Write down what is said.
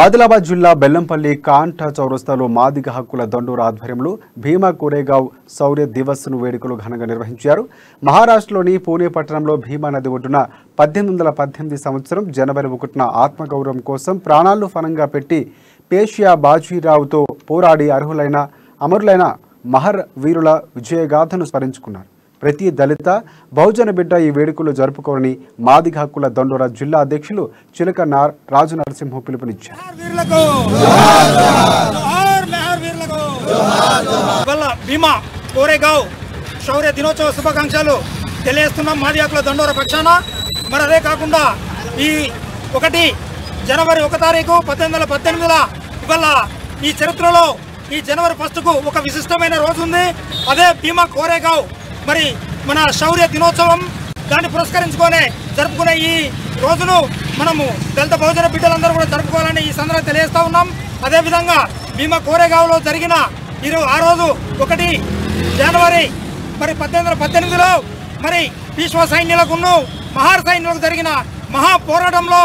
ఆదిలాబాద్ జిల్లా బెల్లంపల్లి కాంఠ చౌరస్తాలో మాదిగ హక్కుల దండోర ఆధ్వర్యంలో భీమా కోరేగావ్ శౌర్య దివస్ను వేడుకలు ఘనంగా నిర్వహించారు. మహారాష్ట్రలోని పూణే పట్టణంలో భీమా నది ఒడ్డున 1818 సంవత్సరం జనవరి 1న ఆత్మగౌరవం కోసం ప్రాణాలను ఫలంగా పెట్టి పేష్యా బాజీరావుతో పోరాడి అమరులైన మహర్ వీరుల విజయగాథను స్మరించుకున్నారు. ప్రతి దళిత బహుజన బిడ్డ ఈ వేడుకలు జరుపుకోవాలని మాదిగ హక్కుల దండోర జిల్లా అధ్యక్షులు చిలక రాజు నరసింహ పిలుపునిచ్చారు. భీమా కోరేగావ్ శౌర్య దినోత్సవ శుభాకాంక్షలు తెలియజేస్తున్నాం మాదిగ హక్కుల దండోర పక్షాన. మరి అదే కాకుండా ఈ 1 జనవరి 1 తారీఖు 1818 ఇవాళ ఈ చరిత్రలో ఈ జనవరి 1కు ఒక విశిష్టమైన రోజు ఉంది. అదే భీమా కోరేగావ్ మరి మన శౌర్య దినోత్సవం దాన్ని పురస్కరించుకొని జరుపుకునే ఈ రోజును మనము దళిత బహుజన బిడ్డలందరూ కూడా జరుపుకోవాలని ఈ సందర్భంగా తెలియజేస్తా ఉన్నాం. అదేవిధంగా భీమా కోరేగావ్లో జరిగిన ఆ రోజు 1 జనవరి మరి 1818లో మరి పీష్వా సైన్యులకు మహార్ సైన్యులకు జరిగిన మహా పోరాటంలో